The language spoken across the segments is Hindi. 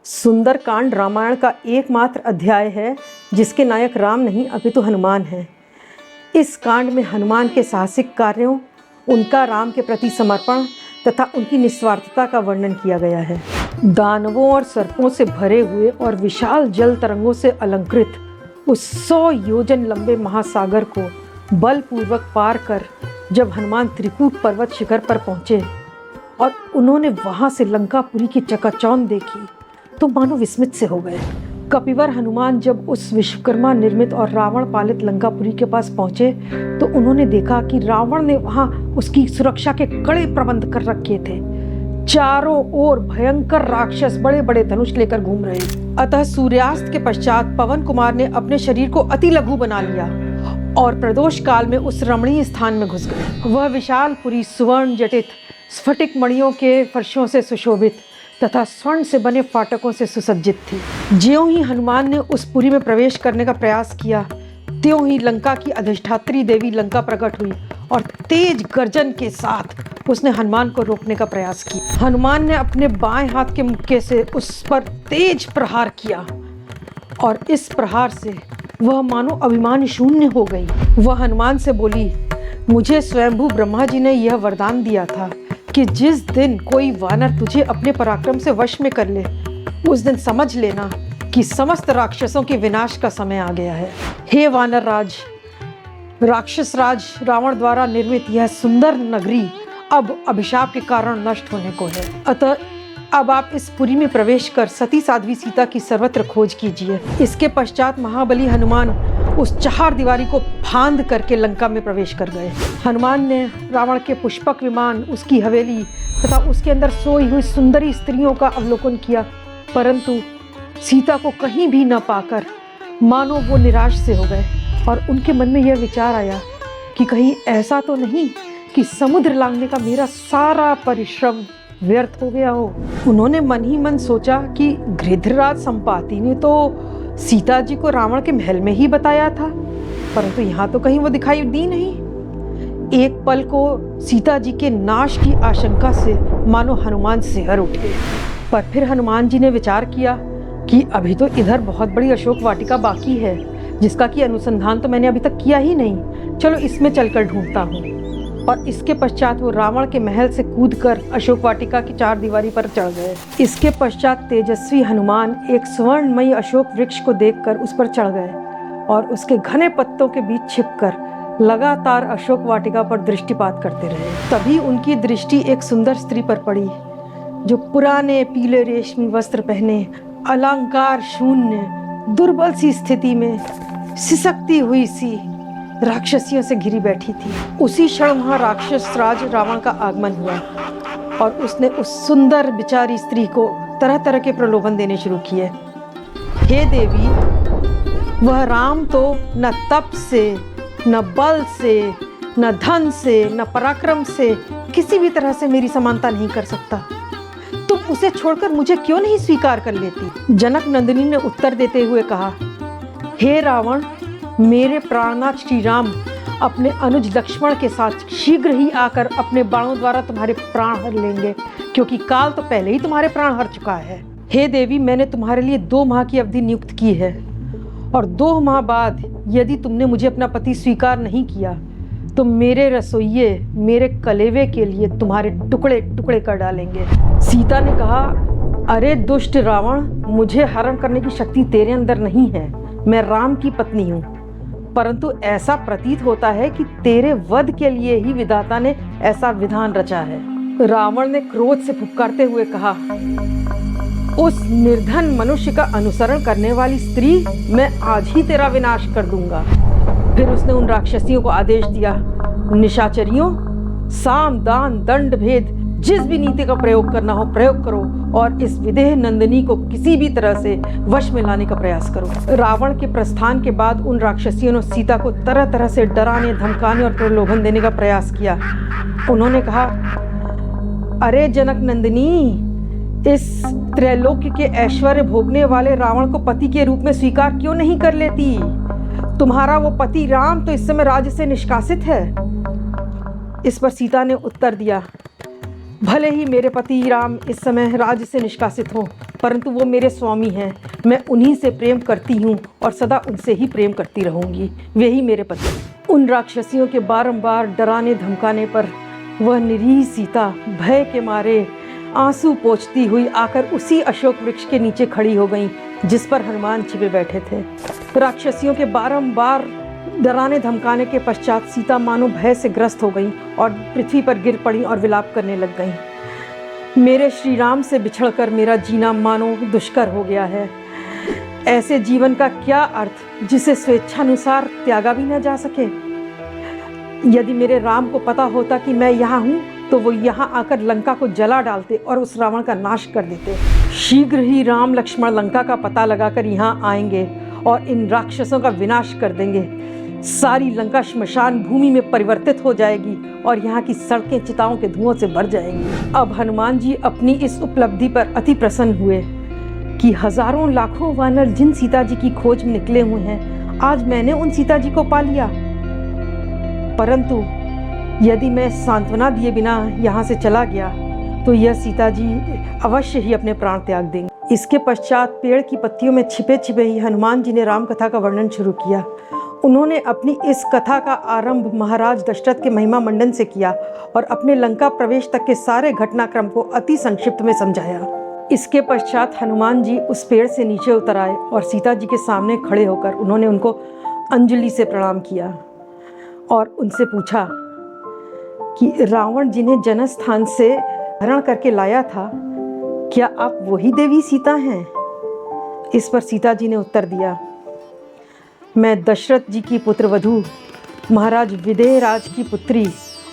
सुंदरकांड रामायण का एकमात्र अध्याय है जिसके नायक राम नहीं अपितु हनुमान है। इस कांड में हनुमान के साहसिक कार्यों, उनका राम के प्रति समर्पण तथा उनकी निस्वार्थता का वर्णन किया गया है। दानवों और सर्पों से भरे हुए और विशाल जल तरंगों से अलंकृत उस 100 योजन लंबे महासागर को बलपूर्वक पार कर जब हनुमान त्रिकूट पर्वत शिखर पर पहुँचे और उन्होंने वहाँ से लंकापुरी की चकाचौंध देखी तो मानो विस्मित से हो गए। कपिवर हनुमान जब उस विश्वकर्मा निर्मित और रावण पालित लंकापुरी के पास पहुंचे तो उन्होंने देखा कि रावण ने वहां उसकी सुरक्षा के कड़े प्रबंध कर रखे थे। चारों ओर भयंकर राक्षस बड़े बड़े धनुष लेकर घूम रहे। अतः सूर्यास्त के पश्चात पवन कुमार ने अपने शरीर को अति लघु बना लिया और प्रदोष काल में उस रमणीय स्थान में घुस गए। वह विशाल पुरी सुवर्ण जटित स्फटिक मणियों के फर्शों से सुशोभित तथा स्वर्ण से बने फाटकों से सुसज्जित थी। ज्यों ही हनुमान ने उस पुरी में प्रवेश करने का प्रयास किया त्यों ही लंका की अधिष्ठात्री देवी लंका प्रकट हुई और तेज गर्जन के साथ उसने हनुमान को रोकने का प्रयास किया। हनुमान ने अपने बाएं हाथ के मुक्के से उस पर तेज प्रहार किया और इस प्रहार से वह मानो अभिमान शून्य हो गई। वह हनुमान से बोली, मुझे स्वयंभू ब्रह्मा जी ने यह वरदान दिया था कि जिस दिन कोई वानर तुझे अपने पराक्रम से वश में कर ले उस दिन समझ लेना कि समस्त राक्षसों के विनाश का समय आ गया है। हे वानर राज, राक्षस राज रावण द्वारा निर्मित यह सुंदर नगरी अब अभिशाप के कारण नष्ट होने को है। अतः अब आप इस पुरी में प्रवेश कर सती साध्वी सीता की सर्वत्र खोज कीजिए। इसके पश्चात महाबली हनुमान उस चार दीवारी को फांद करके लंका में प्रवेश कर गए। हनुमान ने रावण के पुष्पक विमान, उसकी हवेली तथा उसके अंदर सोई हुई सुंदरी स्त्रियों का अवलोकन किया, परंतु सीता को कहीं भी न पाकर मानो वो निराश से हो गए और उनके मन में यह विचार आया कि कहीं ऐसा तो नहीं कि समुद्र लांघने का मेरा सारा परिश्रम व्यर्थ हो गया हो। उन्होंने मन ही मन सोचा कि गृध्रराज संपाति ने तो सीता जी को रावण के महल में ही बताया था, परंतु यहाँ तो कहीं वो दिखाई दी नहीं। एक पल को सीता जी के नाश की आशंका से मानो हनुमान सिहर उठे। पर फिर हनुमान जी ने विचार किया कि अभी तो इधर बहुत बड़ी अशोक वाटिका बाकी है जिसका कि अनुसंधान तो मैंने अभी तक किया ही नहीं। चलो इसमें चलकर ढूंढता हूँ। और इसके पश्चात वो रावण के महल से कूदकर अशोक वाटिका की चार दीवारी पर चढ़ गए। इसके पश्चात तेजस्वी हनुमान एक स्वर्णमयी अशोक वृक्ष को देखकर उस पर चढ़ गए और उसके घने पत्तों के बीच छिपकर लगातार अशोक वाटिका पर दृष्टिपात करते रहे। तभी उनकी दृष्टि एक सुंदर स्त्री पर पड़ी जो पुराने पीले रेशमी वस्त्र पहने, अलंकार शून्य, दुर्बल सी स्थिति में सिसकती हुई सी राक्षसियों से घिरी बैठी थी। उसी क्षण वहां राक्षस राज रावण का आगमन हुआ और उसने उस सुंदर बिचारी स्त्री को तरह तरह के प्रलोभन देने शुरू किए। हे देवी, वह राम तो न तप से, न बल से, न धन से, न पराक्रम से किसी भी तरह से मेरी समानता नहीं कर सकता। तुम उसे छोड़कर मुझे क्यों नहीं स्वीकार कर लेती? जनक नंदिनी ने उत्तर देते हुए कहा, हे रावण, मेरे प्राणनाथ श्री राम अपने अनुज लक्ष्मण के साथ शीघ्र ही आकर अपने बाणों द्वारा तुम्हारे प्राण हर लेंगे, क्योंकि काल तो पहले ही तुम्हारे प्राण हर चुका है। हे देवी, मैंने तुम्हारे लिए 2 माह की अवधि नियुक्त की है और 2 माह बाद यदि तुमने मुझे अपना पति स्वीकार नहीं किया तो मेरे रसोइये मेरे कलेवे के लिए तुम्हारे टुकड़े टुकड़े कर डालेंगे। सीता ने कहा, अरे दुष्ट रावण, मुझे हरण करने की शक्ति तेरे अंदर नहीं है। मैं राम की पत्नी हूँ, परंतु ऐसा प्रतीत होता है कि तेरे वध के लिए ही विधाता ने ऐसा विधान रचा है। रावण ने क्रोध से फुफकारते हुए कहा, उस निर्धन मनुष्य का अनुसरण करने वाली स्त्री, मैं आज ही तेरा विनाश कर दूंगा। फिर उसने उन राक्षसियों को आदेश दिया, निशाचरियों, साम दान दंड भेद जिस भी नीति का प्रयोग करना हो प्रयोग करो और इस विदेह नंदिनी को किसी भी तरह से वश में लाने का प्रयास करो। रावण के प्रस्थान के बाद उन राक्षसियों ने सीता को तरह तरह से डराने, धमकाने और प्रलोभन देने का प्रयास किया। उन्होंने कहा, अरे जनक नंदिनी, इस त्रैलोक्य के ऐश्वर्य भोगने वाले रावण को पति के रूप में स्वीकार क्यों नहीं कर लेती? तुम्हारा वो पति राम तो इस समय राज्य से निष्कासित है। इस पर सीता ने उत्तर दिया, भले ही मेरे पति राम इस समय राज्य से निष्कासित हों, परंतु वो मेरे स्वामी हैं। मैं उन्हीं से प्रेम करती हूँ और सदा उनसे ही प्रेम करती रहूँगी। वे ही मेरे पति। उन राक्षसियों के बारंबार डराने धमकाने पर वह निरीह सीता भय के मारे आंसू पोंछती हुई आकर उसी अशोक वृक्ष के नीचे खड़ी हो गई जिस पर हनुमान छिपे बैठे थे। राक्षसियों के बारंबार डराने धमकाने के पश्चात सीता मानो भय से ग्रस्त हो गई और पृथ्वी पर गिर पड़ी और विलाप करने लग गई। मेरे श्री राम से बिछड़कर मेरा जीना मानो दुष्कर हो गया है। ऐसे जीवन का क्या अर्थ जिसे स्वेच्छानुसार त्यागा भी न जा सके। यदि मेरे राम को पता होता कि मैं यहाँ हूँ तो वो यहाँ आकर लंका को जला डालते और उस रावण का नाश कर देते। शीघ्र ही राम लक्ष्मण लंका का पता लगाकर यहाँ आएंगे और इन राक्षसों का विनाश कर देंगे। सारी लंका श्मशान भूमि में परिवर्तित हो जाएगी और यहाँ की सड़कें चिताओं के धुओं से भर जाएंगी। अब हनुमान जी अपनी इस उपलब्धि पर अति प्रसन्न हुए कि हजारों लाखों वानर जिन सीता जी की खोज में निकले हुए हैं, आज मैंने उन सीता जी को पा लिया। परंतु यदि मैं सांत्वना दिए बिना यहाँ से चला गया तो यह सीता जी अवश्य ही अपने प्राण त्याग देंगे। इसके पश्चात पेड़ की पत्तियों में छिपे छिपे ही हनुमान जी ने राम कथा का वर्णन शुरू किया। उन्होंने अपनी इस कथा का आरंभ महाराज दशरथ के महिमा मंडन से किया और अपने लंका प्रवेश तक के सारे घटनाक्रम को अति संक्षिप्त में समझाया। इसके पश्चात हनुमान जी उस पेड़ से नीचे उतर आए और सीता जी के सामने खड़े होकर उन्होंने उनको अंजलि से प्रणाम किया और उनसे पूछा कि रावण जिन्हें जनस्थान से हरण करके लाया था, क्या आप वही देवी सीता हैं? इस पर सीता जी ने उत्तर दिया, मैं दशरथ जी की पुत्र वधू महाराज विदेह राज की पुत्री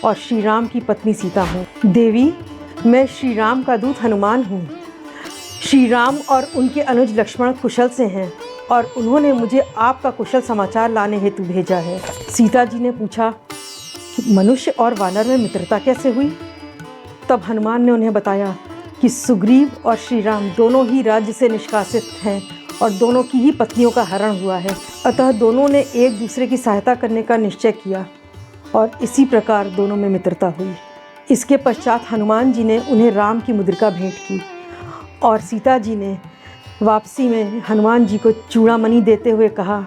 और श्री राम की पत्नी सीता हूँ। देवी, मैं श्री राम का दूत हनुमान हूँ। श्री राम और उनके अनुज लक्ष्मण कुशल से हैं और उन्होंने मुझे आपका कुशल समाचार लाने हेतु भेजा है। सीता जी ने पूछा कि मनुष्य और वानर में मित्रता कैसे हुई? तब हनुमान ने उन्हें बताया कि सुग्रीव और श्री राम दोनों ही राज्य से निष्कासित हैं और दोनों की ही पत्नियों का हरण हुआ है। अतः दोनों ने एक दूसरे की सहायता करने का निश्चय किया और इसी प्रकार दोनों में मित्रता हुई। इसके पश्चात हनुमान जी ने उन्हें राम की मुद्रिका भेंट की और सीता जी ने वापसी में हनुमान जी को चूड़ामणि देते हुए कहा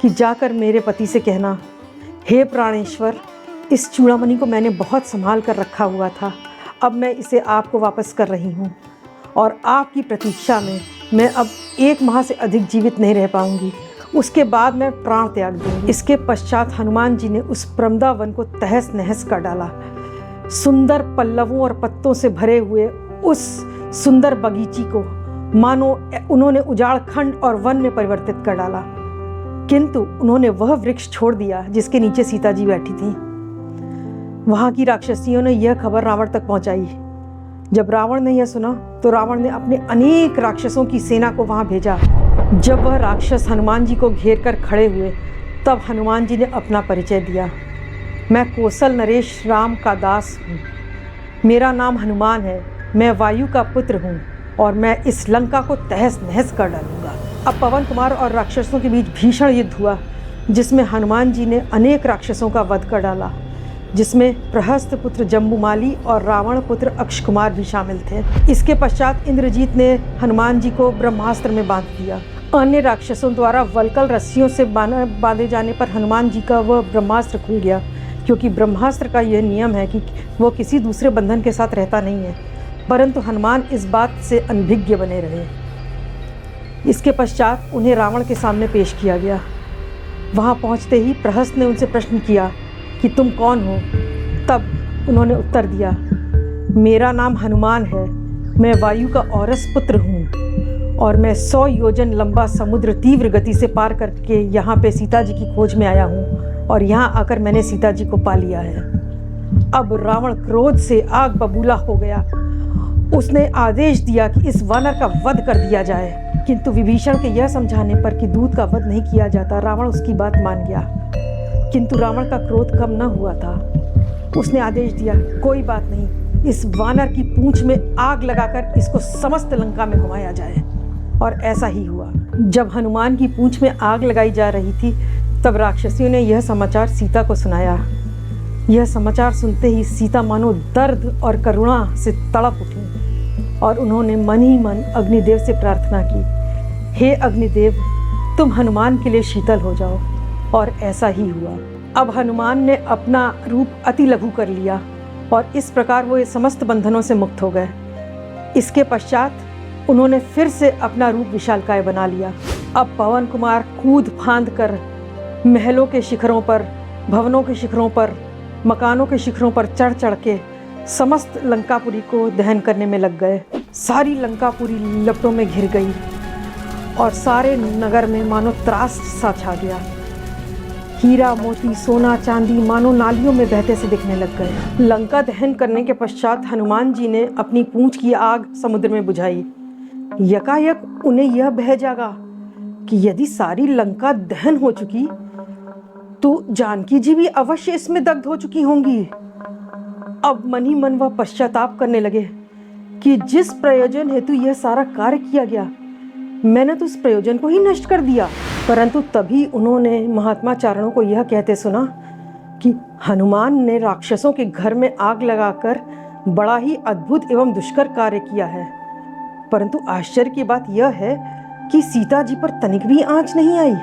कि जाकर मेरे पति से कहना, हे प्राणेश्वर, इस चूड़ामणि को मैंने बहुत संभाल कर रखा हुआ था, अब मैं इसे आपको वापस कर रही हूँ और आपकी प्रतीक्षा में मैं अब 1 माह से अधिक जीवित नहीं रह पाऊँगी। उसके बाद मैं प्राण त्याग दूँगी। इसके पश्चात हनुमान जी ने उस प्रमदा वन को तहस नहस कर डाला। सुंदर पल्लवों और पत्तों से भरे हुए उस सुंदर बगीची को मानो उन्होंने उजाड़ खंड और वन में परिवर्तित कर डाला। किंतु उन्होंने वह वृक्ष छोड़ दिया जिसके नीचे सीता जी बैठी थीं। वहाँ की राक्षसियों ने यह खबर रावण तक पहुँचाई। जब रावण ने यह सुना तो रावण ने अपने अनेक राक्षसों की सेना को वहाँ भेजा। जब वह राक्षस हनुमान जी को घेर कर खड़े हुए तब हनुमान जी ने अपना परिचय दिया, मैं कौशल नरेश राम का दास हूँ। मेरा नाम हनुमान है। मैं वायु का पुत्र हूँ और मैं इस लंका को तहस नहस कर डालूंगा। अब पवन कुमार और राक्षसों के बीच भीषण युद्ध हुआ जिसमें हनुमान जी ने अनेक राक्षसों का वध कर डाला, जिसमें प्रहस्त पुत्र जम्बूमाली और रावण पुत्र अक्ष कुमार भी शामिल थे। इसके पश्चात इंद्रजीत ने हनुमान जी को ब्रह्मास्त्र में बांध दिया। अन्य राक्षसों द्वारा वलकल रस्सियों से बांधे जाने पर हनुमान जी का वह ब्रह्मास्त्र खुल गया, क्योंकि ब्रह्मास्त्र का यह नियम है कि वो किसी दूसरे बंधन के साथ रहता नहीं है, परंतु हनुमान इस बात से अनभिज्ञ बने रहे। इसके पश्चात उन्हें रावण के सामने पेश किया गया। वहाँ पहुँचते ही प्रहस्त ने उनसे प्रश्न किया कि तुम कौन हो? तब उन्होंने उत्तर दिया, मेरा नाम हनुमान है। मैं वायु का औरस पुत्र हूँ और मैं 100 योजन लंबा समुद्र तीव्र गति से पार करके यहाँ पे सीता जी की खोज में आया हूँ और यहाँ आकर मैंने सीता जी को पा लिया है। अब रावण क्रोध से आग बबूला हो गया। उसने आदेश दिया कि इस वानर का वध कर दिया जाए, किंतु विभीषण के यह समझाने पर कि दूत का वध नहीं किया जाता, रावण उसकी बात मान गया। किंतु रावण का क्रोध कम न हुआ था। उसने आदेश दिया, कोई बात नहीं, इस वानर की पूंछ में आग लगाकर इसको समस्त लंका में घुमाया जाए। और ऐसा ही हुआ। जब हनुमान की पूंछ में आग लगाई जा रही थी तब राक्षसियों ने यह समाचार सीता को सुनाया। यह समाचार सुनते ही सीता मानो दर्द और करुणा से तड़प उठी और उन्होंने मन ही मन अग्निदेव से प्रार्थना की, हे अग्निदेव, तुम हनुमान के लिए शीतल हो जाओ। और ऐसा ही हुआ। अब हनुमान ने अपना रूप अति लघु कर लिया और इस प्रकार वो ये समस्त बंधनों से मुक्त हो गए। इसके पश्चात उन्होंने फिर से अपना रूप विशालकाय बना लिया। अब पवन कुमार कूद फांद कर महलों के शिखरों पर, भवनों के शिखरों पर, मकानों के शिखरों पर चढ़ चढ़ के समस्त लंकापुरी को दहन करने में लग गए। सारी लंकापुरी लपटों में घिर गई और सारे नगर में मानो त्रास सा छा गया। हीरा मोती सोना चांदी मानो नालियों में बहते से दिखने लग गए। लंका दहन करने के पश्चात हनुमान जी ने अपनी पूंछ की आग समुद्र में बुझाई। यकायक उन्हें यह बह जागा कि यदि सारी लंका दहन हो चुकी तो जानकी जी भी अवश्य इसमें दग्ध हो चुकी होंगी। अब मन ही मन वह पश्चाताप करने लगे कि जिस प्रयोजन हेतु यह सारा कार्य किया गया, मैंने तो उस प्रयोजन को ही नष्ट कर दिया। परंतु तभी उन्होंने महात्मा चारणों को यह कहते सुना कि हनुमान ने राक्षसों के घर में आग लगाकर बड़ा ही अद्भुत एवं दुष्कर कार्य किया है। परंतु आश्चर्य की बात यह है कि सीता जी पर तनिक भी आंच नहीं आई।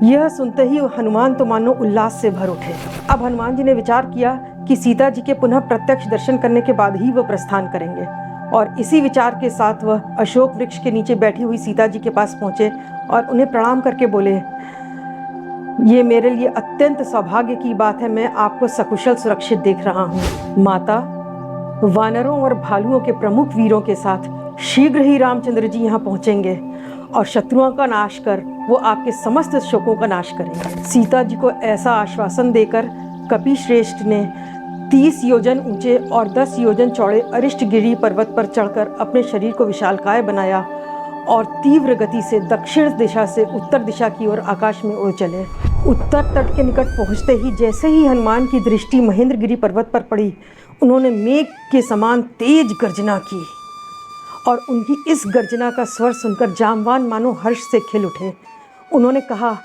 यह सुनते ही हनुमान तो मानो उल्लास से भर उठे। अब हनुमान जी ने विचार किया कि सीता जी के पुनः प्रत्यक्ष दर्शन करने के बाद ही वह प्रस्थान करेंगे और इसी विचार के साथ वह अशोक वृक्ष के नीचे बैठी हुई सीता जी के पास पहुंचे और उन्हें प्रणाम करके बोले, ये मेरे लिए अत्यंत सौभाग्य की बात है, मैं आपको सकुशल सुरक्षित देख रहा हूँ। माता, वानरों और भालुओं के प्रमुख वीरों के साथ शीघ्र ही रामचंद्र जी यहाँ पहुँचेंगे और शत्रुओं का नाश कर वो आपके समस्त शोकों का नाश करेंगे। सीता जी को ऐसा आश्वासन देकर कपि श्रेष्ठ ने 30 योजन ऊंचे और 10 योजन चौड़े अरिष्टगिरी पर्वत पर चढ़कर अपने शरीर को विशालकाय बनाया और तीव्र गति से दक्षिण दिशा से उत्तर दिशा की ओर आकाश में उड़ चले। उत्तर तट के निकट पहुंचते ही जैसे ही हनुमान की दृष्टि महेंद्रगिरी पर्वत पर पड़ी, उन्होंने मेघ के समान तेज गर्जना की और उनकी इस गर्जना का स्वर सुनकर जामवान मानो हर्ष से खिल उठे। उन्होंने कहा,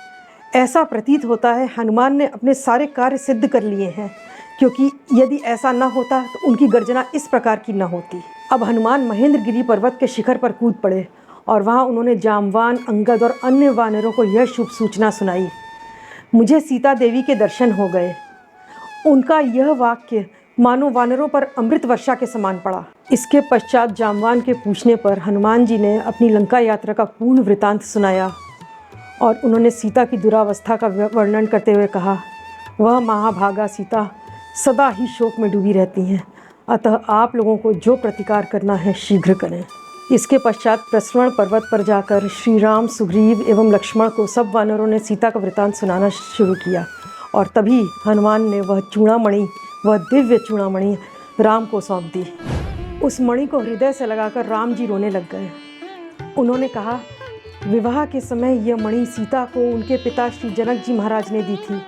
ऐसा प्रतीत होता है हनुमान ने अपने सारे कार्य सिद्ध कर लिए हैं, क्योंकि यदि ऐसा न होता तो उनकी गर्जना इस प्रकार की न होती। अब हनुमान महेंद्रगिरी पर्वत के शिखर पर कूद पड़े और वहाँ उन्होंने जामवान, अंगद और अन्य वानरों को यह शुभ सूचना सुनाई, मुझे सीता देवी के दर्शन हो गए। उनका यह वाक्य मानो वानरों पर अमृत वर्षा के समान पड़ा। इसके पश्चात जामवान के पूछने पर हनुमान जी ने अपनी लंका यात्रा का पूर्ण वृतांत सुनाया और उन्होंने सीता की दुरावस्था का वर्णन करते हुए कहा, वह महाभागा सीता सदा ही शोक में डूबी रहती हैं, अतः आप लोगों को जो प्रतिकार करना है शीघ्र करें। इसके पश्चात प्रस्रवण पर्वत पर जाकर श्री राम, सुग्रीव एवं लक्ष्मण को सब वानरों ने सीता का वृतांत सुनाना शुरू किया और तभी हनुमान ने वह चूड़ामणि, वह दिव्य चूड़ामणि राम को सौंप दी। उस मणि को हृदय से लगाकर राम जी रोने लग गए। उन्होंने कहा, विवाह के समय यह मणि सीता को उनके पिता श्री जनक जी महाराज ने दी थी।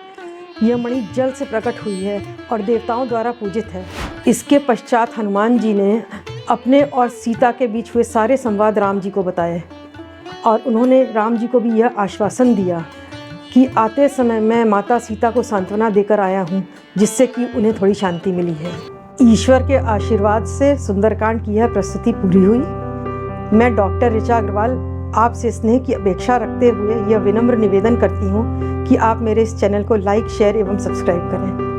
यह मणि जल से प्रकट हुई है और देवताओं द्वारा पूजित है। इसके पश्चात हनुमान जी ने अपने और सीता के बीच हुए सारे संवाद राम जी को बताए और उन्होंने राम जी को भी यह आश्वासन दिया कि आते समय मैं माता सीता को सांत्वना देकर आया हूँ, जिससे कि उन्हें थोड़ी शांति मिली है। ईश्वर के आशीर्वाद से सुंदरकांड की यह प्रस्तुति पूरी हुई। मैं डॉक्टर ऋचा अग्रवाल आपसे स्नेह की अपेक्षा रखते हुए यह विनम्र निवेदन करती हूँ कि आप मेरे इस चैनल को लाइक, शेयर एवं सब्सक्राइब करें।